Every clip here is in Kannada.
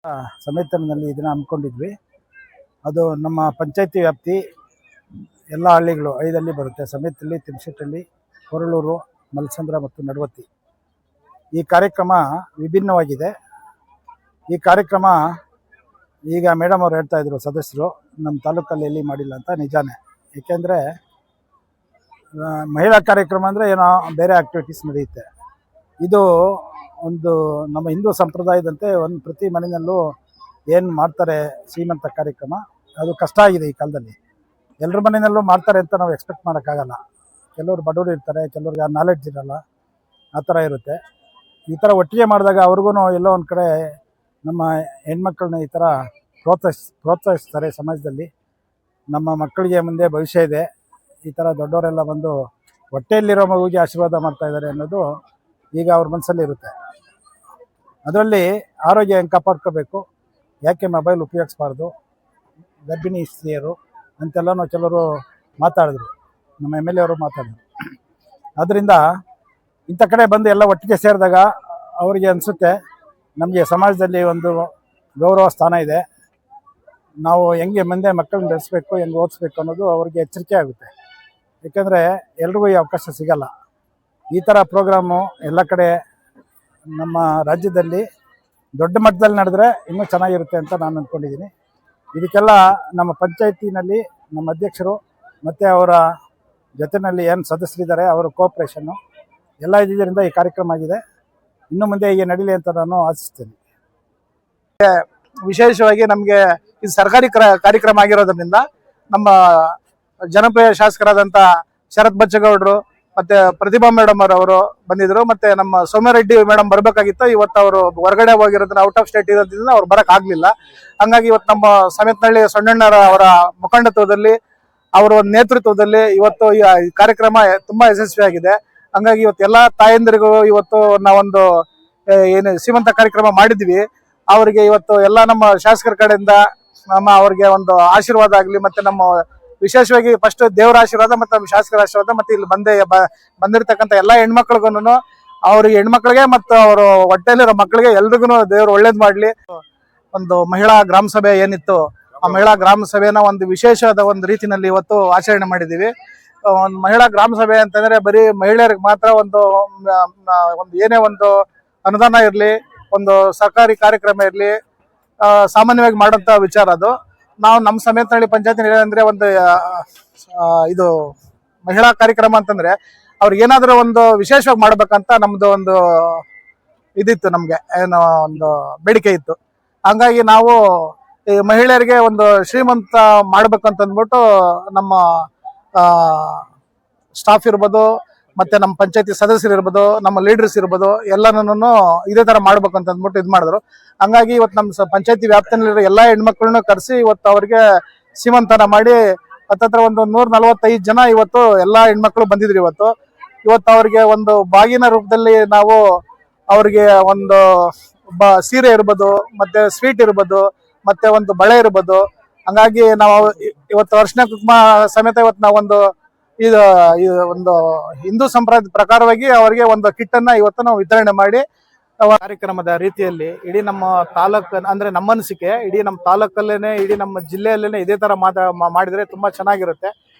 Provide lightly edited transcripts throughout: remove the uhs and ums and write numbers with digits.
ಸಮೇತನಲ್ಲಿ ಇದನ್ನು ಹಮ್ಮಿಕೊಂಡಿದ್ವಿ. ಅದು ನಮ್ಮ ಪಂಚಾಯತಿ ವ್ಯಾಪ್ತಿ ಎಲ್ಲ ಹಳ್ಳಿಗಳು 5 ಹಳ್ಳಿ ಬರುತ್ತೆ. ಸಮೇತಲ್ಲಿ, ತಿಮ್ಸೆಟ್ಟಳ್ಳಿ, ಕೊರಳೂರು, ಮಲಸಂದ್ರ ಮತ್ತು ನಡವತ್ತಿ. ಈ ಕಾರ್ಯಕ್ರಮ ವಿಭಿನ್ನವಾಗಿದೆ. ಈ ಕಾರ್ಯಕ್ರಮ ಈಗ ಮೇಡಮ್ ಅವ್ರು ಹೇಳ್ತಾ ಇದ್ರು ಸದಸ್ಯರು, ನಮ್ಮ ತಾಲೂಕಲ್ಲಿ ಎಲ್ಲಿ ಮಾಡಿಲ್ಲ ಅಂತ. ನಿಜಾನೇ. ಏಕೆಂದರೆ ಮಹಿಳಾ ಕಾರ್ಯಕ್ರಮ ಅಂದರೆ ಏನೋ ಬೇರೆ ಆ್ಯಕ್ಟಿವಿಟೀಸ್ ನಡೆಯುತ್ತೆ. ಇದು ಒಂದು ನಮ್ಮ ಹಿಂದೂ ಸಂಪ್ರದಾಯದಂತೆ ಪ್ರತಿ ಮನೆಯಲ್ಲೂ ಏನು ಮಾಡ್ತಾರೆ ಶ್ರೀಮಂತ ಕಾರ್ಯಕ್ರಮ, ಅದು ಕಷ್ಟ ಆಗಿದೆ ಈ ಕಾಲದಲ್ಲಿ. ಎಲ್ಲರ ಮನೆಯಲ್ಲೂ ಮಾಡ್ತಾರೆ ಅಂತ ನಾವು ಎಕ್ಸ್ಪೆಕ್ಟ್ ಮಾಡೋಕ್ಕಾಗಲ್ಲ. ಕೆಲವರು ಬಡವರು ಇರ್ತಾರೆ, ಕೆಲವ್ರಿಗೆ ಆ ನಾಲೆಡ್ಜ್ ಇರಲ್ಲ, ಆ ಥರ ಇರುತ್ತೆ. ಈ ಥರ ಒಟ್ಟಿಗೆ ಮಾಡಿದಾಗ ಅವ್ರಿಗೂ ಎಲ್ಲೋ ಒಂದು ಕಡೆ ನಮ್ಮ ಹೆಣ್ಮಕ್ಳನ್ನ ಈ ಥರ ಪ್ರೋತ್ಸಾಹಿಸ್ತಾರೆ ಸಮಾಜದಲ್ಲಿ. ನಮ್ಮ ಮಕ್ಕಳಿಗೆ ಮುಂದೆ ಭವಿಷ್ಯ ಇದೆ, ಈ ಥರ ದೊಡ್ಡವರೆಲ್ಲ ಬಂದು ಹೊಟ್ಟೆಯಲ್ಲಿರೋ ಮಗುವಿಗೆ ಆಶೀರ್ವಾದ ಮಾಡ್ತಾಯಿದ್ದಾರೆ ಅನ್ನೋದು ಈಗ ಅವ್ರ ಮನಸ್ಸಲ್ಲಿ ಇರುತ್ತೆ. ಅದರಲ್ಲಿ ಆರೋಗ್ಯ ಹೆಂಗೆ ಕಾಪಾಡ್ಕೋಬೇಕು, ಯಾಕೆ ಮೊಬೈಲ್ ಉಪಯೋಗಿಸ್ಬಾರ್ದು, ಗರ್ಭಿಣಿ ಸ್ತ್ರೀಯರು ಅಂತೆಲ್ಲನೂ ಕೆಲವರು ಮಾತಾಡಿದ್ರು, ನಮ್ಮ MLA ಅವರು ಮಾತಾಡಿದ್ರು. ಆದ್ದರಿಂದ ಇಂಥ ಕಡೆ ಬಂದು ಎಲ್ಲ ಒಟ್ಟಿಗೆ ಸೇರಿದಾಗ ಅವರಿಗೆ ಅನಿಸುತ್ತೆ ನಮಗೆ ಸಮಾಜದಲ್ಲಿ ಒಂದು ಗೌರವ ಸ್ಥಾನ ಇದೆ, ನಾವು ಹೆಂಗೆ ಮುಂದೆ ಮಕ್ಕಳನ್ನ ಬೆಳೆಸಬೇಕು, ಹೆಂಗೆ ಓದಿಸ್ಬೇಕು ಅನ್ನೋದು ಅವ್ರಿಗೆ ಎಚ್ಚರಿಕೆ ಆಗುತ್ತೆ. ಏಕೆಂದರೆ ಎಲ್ರಿಗೂ ಈ ಅವಕಾಶ ಸಿಗಲ್ಲ. ಈ ಥರ ಪ್ರೋಗ್ರಾಮು ಎಲ್ಲ ಕಡೆ ನಮ್ಮ ರಾಜ್ಯದಲ್ಲಿ ದೊಡ್ಡ ಮಟ್ಟದಲ್ಲಿ ನಡೆದ್ರೆ ಇನ್ನೂ ಚೆನ್ನಾಗಿರುತ್ತೆ ಅಂತ ನಾನು ಅಂದ್ಕೊಂಡಿದ್ದೀನಿ. ಇದಕ್ಕೆಲ್ಲ ನಮ್ಮ ಪಂಚಾಯತಿನಲ್ಲಿ ನಮ್ಮ ಅಧ್ಯಕ್ಷರು ಮತ್ತು ಅವರ ಜೊತೆಯಲ್ಲಿ ಏನು ಸದಸ್ಯರಿದ್ದಾರೆ ಅವರ ಕೋಆಪ್ರೇಷನ್ನು ಎಲ್ಲ ಇದರಿಂದ ಈ ಕಾರ್ಯಕ್ರಮ ಆಗಿದೆ. ಇನ್ನು ಮುಂದೆ ಹೀಗೆ ನಡೀಲಿ ಅಂತ ನಾನು ಆಶಿಸ್ತೇನೆ. ವಿಶೇಷವಾಗಿ ನಮಗೆ ಇದು ಸರ್ಕಾರಿ ಕಾರ್ಯಕ್ರಮ ಆಗಿರೋದ್ರಿಂದ ನಮ್ಮ ಜನಪ್ರಿಯ ಶಾಸಕರಾದಂಥ ಶರತ್ ಬಚ್ಚೇಗೌಡರು ಮತ್ತೆ ಪ್ರತಿಭಾ ಮೇಡಮ್ ಅವರು ಬಂದಿದ್ರು. ಮತ್ತೆ ನಮ್ಮ ಸೌಮ್ಯರೆಡ್ಡಿ ಮೇಡಮ್ ಬರಬೇಕಾಗಿತ್ತು. ಇವತ್ತು ಅವರು ಹೊರಗಡೆ ಹೋಗಿರೋದ್ರಿಂದ, ಔಟ್ ಆಫ್ ಸ್ಟೇಟ್ ಇರೋದ್ರಿಂದ ಅವ್ರು ಬರಕ್ ಆಗ್ಲಿಲ್ಲ. ಹಂಗಾಗಿ ಇವತ್ತು ನಮ್ಮ ಸಮೇತನಹಳ್ಳಿ ಸೊಣ್ಣಣ್ಣರ ಅವರ ಮುಖಂಡತ್ವದಲ್ಲಿ, ಅವರ ಒಂದು ನೇತೃತ್ವದಲ್ಲಿ ಇವತ್ತು ಈ ಕಾರ್ಯಕ್ರಮ ತುಂಬಾ ಯಶಸ್ವಿಯಾಗಿದೆ. ಹಂಗಾಗಿ ಇವತ್ತು ಎಲ್ಲಾ ತಾಯಂದಿರಿಗೂ ಇವತ್ತು ನಾವೊಂದು ಏನು ಶ್ರೀಮಂತ ಕಾರ್ಯಕ್ರಮ ಮಾಡಿದ್ವಿ. ಅವರಿಗೆ ಇವತ್ತು ಎಲ್ಲ ನಮ್ಮ ಶಾಸಕರ ಕಡೆಯಿಂದ ಅವ್ರಿಗೆ ಒಂದು ಆಶೀರ್ವಾದ ಆಗಲಿ, ಮತ್ತೆ ನಮ್ಮ ವಿಶೇಷವಾಗಿ ಫಸ್ಟ್ ದೇವರ ಆಶೀರ್ವಾದ ಮತ್ತೆ ನಮ್ಮ ಶಾಸಕರ ಆಶೀರ್ವಾದ, ಮತ್ತೆ ಇಲ್ಲಿ ಬಂದಿರತಕ್ಕಂಥ ಎಲ್ಲ ಹೆಣ್ಮಕ್ಳಿಗೂ, ಅವ್ರಿಗೆ ಹೆಣ್ಮಕ್ಳಿಗೆ ಮತ್ತು ಅವರು ಹೊಟ್ಟೆಲಿರೋ ಮಕ್ಕಳಿಗೆ ಎಲ್ರಿಗೂ ದೇವರು ಒಳ್ಳೇದ್ ಮಾಡ್ಲಿ. ಒಂದು ಮಹಿಳಾ ಗ್ರಾಮ ಸಭೆ ಏನಿತ್ತು, ಆ ಮಹಿಳಾ ಗ್ರಾಮ ಸಭೆನ ಒಂದು ವಿಶೇಷವಾದ ಒಂದು ರೀತಿನಲ್ಲಿ ಇವತ್ತು ಆಚರಣೆ ಮಾಡಿದ್ದೀವಿ. ಒಂದು ಮಹಿಳಾ ಗ್ರಾಮ ಸಭೆ ಅಂತಂದ್ರೆ ಬರೀ ಮಹಿಳೆಯರಿಗೆ ಮಾತ್ರ ಒಂದು ಏನೇ ಒಂದು ಅನುದಾನ ಇರಲಿ, ಒಂದು ಸರ್ಕಾರಿ ಕಾರ್ಯಕ್ರಮ ಇರಲಿ, ಸಾಮಾನ್ಯವಾಗಿ ಮಾಡೋಂಥ ವಿಚಾರ ಅದು. ನಾವು ನಮ್ಮ ಸಮೇತನಹಳ್ಳಿ ಪಂಚಾಯತ್ ಅಂದ್ರೆ ಒಂದು ಇದು ಮಹಿಳಾ ಕಾರ್ಯಕ್ರಮ ಅಂತಂದ್ರೆ ಅವ್ರಿಗೆ ಏನಾದರೂ ಒಂದು ವಿಶೇಷವಾಗಿ ಮಾಡ್ಬೇಕಂತ ನಮ್ದು ಒಂದು ಇದಿತ್ತು, ನಮ್ಗೆ ಏನೋ ಒಂದು ಬೇಡಿಕೆ ಇತ್ತು. ಹಂಗಾಗಿ ನಾವು ಈ ಮಹಿಳೆಯರಿಗೆ ಒಂದು ಶ್ರೀಮಂತ ಮಾಡ್ಬೇಕಂತ ಅಂದ್ಬಿಟ್ಟು ನಮ್ಮ ಸ್ಟಾಫ್ ಇರ್ಬೋದು, ಮತ್ತೆ ನಮ್ಮ ಪಂಚಾಯತಿ ಸದಸ್ಯರು ಇರ್ಬೋದು, ನಮ್ಮ ಲೀಡರ್ಸ್ ಇರ್ಬೋದು, ಎಲ್ಲನೂ ಇದೇ ತರ ಮಾಡ್ಬೇಕಂತ ಅಂದ್ಬಿಟ್ಟು ಇದು ಮಾಡಿದ್ರು. ಹಂಗಾಗಿ ಇವತ್ತು ನಮ್ಮ ಪಂಚಾಯತಿ ವ್ಯಾಪ್ತಿಯಲ್ಲಿರೋ ಎಲ್ಲಾ ಹೆಣ್ಮಕ್ಳನ್ನ ಕರೆಸಿ ಇವತ್ತು ಅವ್ರಿಗೆ ಸೀಮಂತನ ಮಾಡಿ ಹತ್ತತ್ರ ಒಂದು 145 ಜನ ಇವತ್ತು ಎಲ್ಲಾ ಹೆಣ್ಮಕ್ಳು ಬಂದಿದ್ರು. ಇವತ್ತು ಅವ್ರಿಗೆ ಒಂದು ಬಾಗಿನ ರೂಪದಲ್ಲಿ ನಾವು ಅವ್ರಿಗೆ ಒಂದು ಸೀರೆ ಇರ್ಬೋದು, ಮತ್ತೆ ಸ್ವೀಟ್ ಇರ್ಬೋದು, ಮತ್ತೆ ಒಂದು ಬಳೆ ಇರ್ಬೋದು. ಹಂಗಾಗಿ ನಾವು ಇವತ್ತು ಅರ್ಶಿನ ಕುಂಕುಮ ಸಮೇತ ಇವತ್ತು ನಾವೊಂದು ಒಂದು ಹಿಂದೂ ಸಂಪ್ರದಾಯದ ಪ್ರಕಾರವಾಗಿ ಅವರಿಗೆ ಒಂದು ಕಿಟ್ ಅನ್ನ ಇವತ್ತು ನಾವು ವಿತರಣೆ ಮಾಡಿ ಕಾರ್ಯಕ್ರಮದ ರೀತಿಯಲ್ಲಿ ಇಡೀ ನಮ್ಮ ತಾಲೂಕು ಅಂದ್ರೆ ನಮ್ಮ ಅನಿಸಿಕೆ, ಇಡೀ ನಮ್ಮ ತಾಲೂಕಲ್ಲೇನೆ, ಇಡೀ ನಮ್ಮ ಜಿಲ್ಲೆಯಲ್ಲೇನೆ ಇದೇ ತರ ಮಾಡಿದ್ರೆ ತುಂಬಾ ಚೆನ್ನಾಗಿರುತ್ತೆ,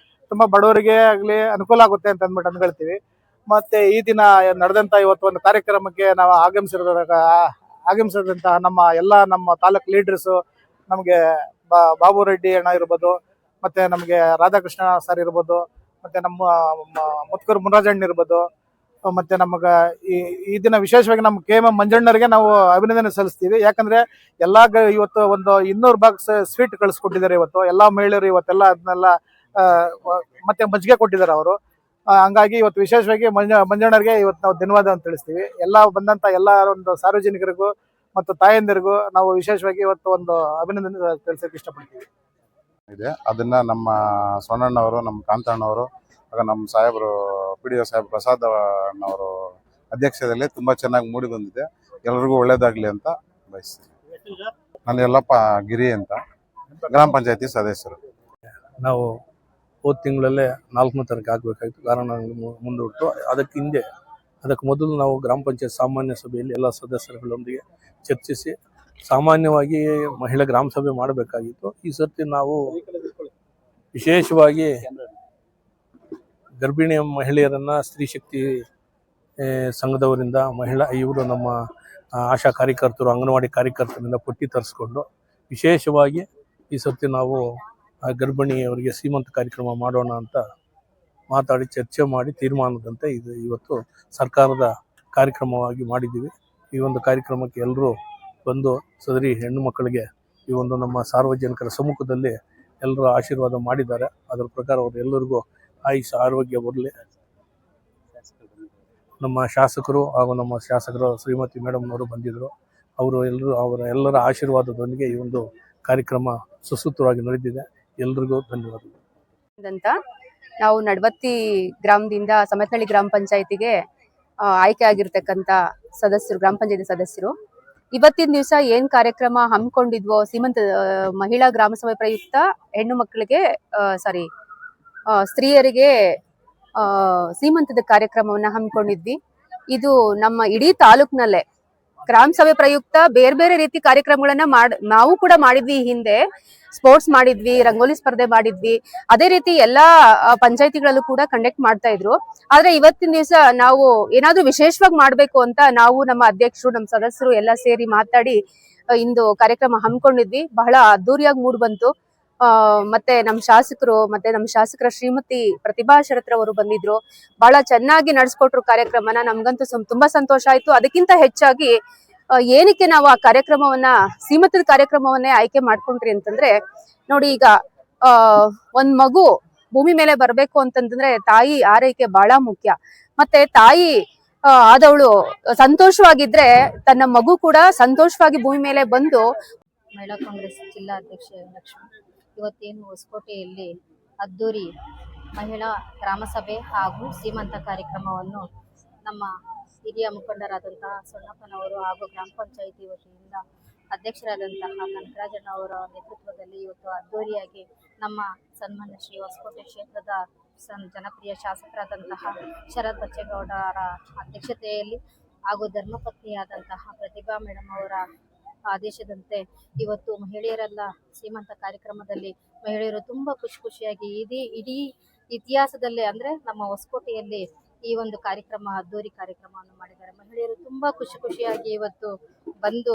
ತುಂಬಾ ಬಡವರಿಗೆ ಆಗ್ಲಿ ಅನುಕೂಲ ಆಗುತ್ತೆ ಅಂತ ಅಂದ್ಬಿಟ್ಟು ಅನ್ಕೊಳ್ತೀವಿ. ಮತ್ತೆ ಈ ದಿನ ನಡೆದಂತ ಇವತ್ತು ಒಂದು ಕಾರ್ಯಕ್ರಮಕ್ಕೆ ನಾವು ಆಗಮಿಸಿದಂತ ನಮ್ಮ ತಾಲೂಕ್ ಲೀಡರ್ಸ್, ನಮಗೆ ಬಾಬು ರೆಡ್ಡಿ ಅಣ್ಣ ಇರ್ಬೋದು, ಮತ್ತೆ ನಮಗೆ ರಾಧಾಕೃಷ್ಣ ಸರ್ ಇರ್ಬೋದು, ಮತ್ತೆ ನಮ್ಮ ಮುತ್ಕೂರು ಮುನರಾಜಣ್ಣ ಇರ್ಬೋದು, ಮತ್ತೆ ನಮಗ ಈ ದಿನ ವಿಶೇಷವಾಗಿ ನಮ್ಮ KM ಮಂಜಣ್ಣರಿಗೆ ನಾವು ಅಭಿನಂದನೆ ಸಲ್ಲಿಸ್ತೀವಿ. ಯಾಕಂದ್ರೆ ಇವತ್ತು ಒಂದು 200 ಬಾಕ್ಸ್ ಸ್ವೀಟ್ ಕಳಿಸ್ಕೊಟ್ಟಿದ್ದಾರೆ. ಇವತ್ತು ಎಲ್ಲಾ ಮಹಿಳೆಯರು ಇವತ್ತೆಲ್ಲ ಅದನ್ನೆಲ್ಲ ಮತ್ತೆ ಮಜ್ಜಿಗೆ ಕೊಟ್ಟಿದ್ದಾರೆ ಅವರು. ಹಂಗಾಗಿ ಇವತ್ತು ವಿಶೇಷವಾಗಿ ಮಂಜಣ್ಣರಿಗೆ ಇವತ್ತು ನಾವು ಧನ್ಯವಾದ ಅಂತ ತಿಳಿಸ್ತೀವಿ. ಬಂದಂತ ಎಲ್ಲ ಒಂದು ಸಾರ್ವಜನಿಕರಿಗೂ ಮತ್ತು ತಾಯಂದಿರಿಗೂ ನಾವು ವಿಶೇಷವಾಗಿ ಇವತ್ತು ಒಂದು ಅಭಿನಂದನೆ ತಿಳಿಸಕ್ಕೆ ಇಷ್ಟಪಡ್ತೀವಿ. ಅದನ್ನ ನಮ್ಮ ಸೋನಣ್ಣವರು, ನಮ್ಮ ಕಾಂತಣ್ಣವರು, ನಮ್ಮ ಸಾಹೇಬರು PDO ಸಾಹೇಬ್ ಪ್ರಸಾದ್ ಅವರು ಅಧ್ಯಕ್ಷತೆಯಲ್ಲಿ ತುಂಬಾ ಚೆನ್ನಾಗಿ ಮೂಡಿ ಬಂದಿದೆ. ಎಲ್ಲರಿಗೂ ಒಳ್ಳೇದಾಗ್ಲಿ ಅಂತ ಬಯಸ್ತೀನಿ. ನಾನು ಯಲ್ಲಪ್ಪ ಗಿರಿ ಅಂತ, ಗ್ರಾಮ ಪಂಚಾಯತಿ ಸದಸ್ಯರು. ನಾವು ಹೋದ ತಿಂಗಳಲ್ಲೇ 4ನೇ ತಾರೀಕು ಆಗಬೇಕಾಗಿತ್ತು, ಕಾರಣ ಮುಂದೂಡ್ತು. ಅದಕ್ಕೆ ಮೊದಲು ನಾವು ಗ್ರಾಮ ಪಂಚಾಯತ್ ಸಾಮಾನ್ಯ ಸಭೆಯಲ್ಲಿ ಎಲ್ಲ ಸದಸ್ಯರುಗಳೊಂದಿಗೆ ಚರ್ಚಿಸಿ ಸಾಮಾನ್ಯವಾಗಿ ಮಹಿಳಾ ಗ್ರಾಮ ಸಭೆ ಮಾಡಬೇಕಾಗಿತ್ತು. ಈ ಸರ್ತಿ ನಾವು ವಿಶೇಷವಾಗಿ ಗರ್ಭಿಣಿ ಮಹಿಳೆಯರನ್ನ ಸ್ತ್ರೀ ಶಕ್ತಿ ಸಂಘದವರಿಂದ ಇವರು ನಮ್ಮ ಆಶಾ ಕಾರ್ಯಕರ್ತರು, ಅಂಗನವಾಡಿ ಕಾರ್ಯಕರ್ತರಿಂದ ಪಟ್ಟಿ ತರಿಸ್ಕೊಂಡು ವಿಶೇಷವಾಗಿ ಈ ಸರ್ತಿ ನಾವು ಗರ್ಭಿಣಿಯವರಿಗೆ ಸೀಮಂತ ಕಾರ್ಯಕ್ರಮ ಮಾಡೋಣ ಅಂತ ಮಾತಾಡಿ ಚರ್ಚೆ ಮಾಡಿ ತೀರ್ಮಾನದಂತೆ ಇದು ಇವತ್ತು ಸರ್ಕಾರದ ಕಾರ್ಯಕ್ರಮವಾಗಿ ಮಾಡಿದ್ದೀವಿ. ಈ ಒಂದು ಕಾರ್ಯಕ್ರಮಕ್ಕೆ ಎಲ್ಲರೂ ಬಂದು ಸದರಿ ಹೆಣ್ಣು ಮಕ್ಕಳಿಗೆ ಈ ಒಂದು ನಮ್ಮ ಸಾರ್ವಜನಿಕರ ಸಮ್ಮುಖದಲ್ಲಿ ಎಲ್ಲರೂ ಆಶೀರ್ವಾದ ಮಾಡಿದ್ದಾರೆ. ಅದರ ಪ್ರಕಾರ ಅವರು ಎಲ್ಲರಿಗೂ ಆಯುಷ್ ಆರೋಗ್ಯ ಬರಲಿ. ನಮ್ಮ ಶಾಸಕರು ಹಾಗೂ ನಮ್ಮ ಶಾಸಕರು ಶ್ರೀಮತಿ ಮೇಡಮ್ನವರು ಬಂದಿದ್ದರು. ಅವರ ಆಶೀರ್ವಾದದೊಂದಿಗೆ ಈ ಒಂದು ಕಾರ್ಯಕ್ರಮ ಸುಸೂತ್ರವಾಗಿ ನಡೆದಿದೆ. ಎಲ್ರಿಗೂ ಧನ್ಯವಾದಗಳು. ನಾವು ನಡವತ್ತಿ ಗ್ರಾಮದಿಂದ ಸಮೇತನಹಳ್ಳಿ ಗ್ರಾಮ ಪಂಚಾಯತಿಗೆ ಆಯ್ಕೆ ಆಗಿರ್ತಕ್ಕಂಥ ಸದಸ್ಯರು, ಗ್ರಾಮ ಪಂಚಾಯತಿ ಸದಸ್ಯರು, ಇವತ್ತಿನ ದಿವಸ ಏನ್ ಕಾರ್ಯಕ್ರಮ ಹಮ್ಮಿಕೊಂಡಿದ್ವೋ ಸೀಮಂತ ಮಹಿಳಾ ಗ್ರಾಮ ಸಭೆ ಪ್ರಯುಕ್ತ ಹೆಣ್ಣು ಮಕ್ಕಳಿಗೆ ಸ್ತ್ರೀಯರಿಗೆ ಸೀಮಂತದ ಕಾರ್ಯಕ್ರಮವನ್ನ ಹಮ್ಮಿಕೊಂಡಿದ್ವಿ. ಇದು ನಮ್ಮ ಇಡೀ ತಾಲೂಕ್ನಲ್ಲೇ ಗ್ರಾಮ ಸಭೆ ಪ್ರಯುಕ್ತ ಬೇರೆ ಬೇರೆ ರೀತಿ ಕಾರ್ಯಕ್ರಮಗಳನ್ನ ನಾವು ಕೂಡ ಮಾಡಿದ್ವಿ. ಹಿಂದೆ ಸ್ಪೋರ್ಟ್ಸ್ ಮಾಡಿದ್ವಿ, ರಂಗೋಲಿ ಸ್ಪರ್ಧೆ ಮಾಡಿದ್ವಿ, ಅದೇ ರೀತಿ ಎಲ್ಲಾ ಪಂಚಾಯತಿಗಳಲ್ಲೂ ಕೂಡ ಕಂಡಕ್ಟ್ ಮಾಡ್ತಾ ಇದ್ರು. ಆದ್ರೆ ಇವತ್ತಿನ ದಿವಸ ನಾವು ಏನಾದ್ರೂ ವಿಶೇಷವಾಗಿ ಮಾಡ್ಬೇಕು ಅಂತ ನಾವು ನಮ್ಮ ಅಧ್ಯಕ್ಷರು, ನಮ್ಮ ಸದಸ್ಯರು ಎಲ್ಲ ಸೇರಿ ಮಾತಾಡಿ ಇಂದು ಕಾರ್ಯಕ್ರಮ ಹಮ್ಮಿಕೊಂಡಿದ್ವಿ. ಬಹಳ ಅದ್ದೂರಿಯಾಗಿ ಮೂಡ್ ಬಂತು. ಮತ್ತೆ ನಮ್ಮ ಶಾಸಕರು, ಮತ್ತೆ ನಮ್ಮ ಶಾಸಕರ ಶ್ರೀಮತಿ ಪ್ರತಿಭಾ ಶರತ್ ಅವರು ಬಂದಿದ್ರು. ಬಹಳ ಚೆನ್ನಾಗಿ ನಡೆಸ್ಕೊಟ್ರು ಕಾರ್ಯಕ್ರಮನ. ನಮ್ಗಂತೂ ತುಂಬಾ ಸಂತೋಷ ಆಯ್ತು. ಅದಕ್ಕಿಂತ ಹೆಚ್ಚಾಗಿ ಏನಕ್ಕೆ ನಾವು ಆ ಕಾರ್ಯಕ್ರಮವನ್ನ, ಸೀಮಂತದ ಕಾರ್ಯಕ್ರಮವನ್ನೇ ಆಯ್ಕೆ ಮಾಡ್ಕೊಂಡ್ರಿ ಅಂತಂದ್ರೆ, ನೋಡಿ ಈಗ ಒಂದ್ ಮಗು ಭೂಮಿ ಮೇಲೆ ಬರ್ಬೇಕು ಅಂತಂದ್ರೆ ತಾಯಿ ಆರೈಕೆ ಬಹಳ ಮುಖ್ಯ. ಮತ್ತೆ ತಾಯಿ ಆದವಳು ಸಂತೋಷವಾಗಿದ್ರೆ ತನ್ನ ಮಗು ಕೂಡ ಸಂತೋಷವಾಗಿ ಭೂಮಿ ಮೇಲೆ ಬಂದು. ಮಹಿಳಾ ಕಾಂಗ್ರೆಸ್ ಜಿಲ್ಲಾ ಅಧ್ಯಕ್ಷೆ ಲಕ್ಷ್ಮಿ, ಇವತ್ತೇನು ಹೊಸಕೋಟೆಯಲ್ಲಿ ಅದ್ದೂರಿ ಮಹಿಳಾ ಗ್ರಾಮ ಸಭೆ ಹಾಗೂ ಸೀಮಂತ ಕಾರ್ಯಕ್ರಮವನ್ನು ನಮ್ಮ ಹಿರಿಯ ಮುಖಂಡರಾದಂತಹ ಸೊಣ್ಣಪ್ಪನವರು ಹಾಗೂ ಗ್ರಾಮ ಪಂಚಾಯಿತಿ ವತಿಯಿಂದ ಅಧ್ಯಕ್ಷರಾದಂತಹ ಕನಕರಾಜಣ್ಣ ಅವರ ನೇತೃತ್ವದಲ್ಲಿ ಇವತ್ತು ಅದ್ದೂರಿಯಾಗಿ ನಮ್ಮ ಸನ್ಮಾನ್ಯ ಶ್ರೀ ಹೊಸಕೋಟೆ ಕ್ಷೇತ್ರದ ಜನಪ್ರಿಯ ಶಾಸಕರಾದಂತಹ ಶರತ್ ಬಚ್ಚೇಗೌಡರ ಅಧ್ಯಕ್ಷತೆಯಲ್ಲಿ ಹಾಗೂ ಧರ್ಮಪತ್ನಿಯಾದಂತಹ ಪ್ರತಿಭಾ ಮೇಡಮ್ ಅವರ ಆದೇಶದಂತೆ ಇವತ್ತು ಮಹಿಳೆಯರೆಲ್ಲ ಸೀಮಂತ ಕಾರ್ಯಕ್ರಮದಲ್ಲಿ ಮಹಿಳೆಯರು ತುಂಬಾ ಖುಷಿಯಾಗಿ ಇಡೀ ಇತಿಹಾಸದಲ್ಲೇ ಅಂದ್ರೆ ನಮ್ಮ ಹೊಸಕೋಟೆಯಲ್ಲಿ ಈ ಒಂದು ಕಾರ್ಯಕ್ರಮ, ಅದ್ದೂರಿ ಕಾರ್ಯಕ್ರಮವನ್ನು ಮಾಡಿದ್ದಾರೆ. ಮಹಿಳೆಯರು ತುಂಬಾ ಖುಷಿಯಾಗಿ ಇವತ್ತು ಬಂದು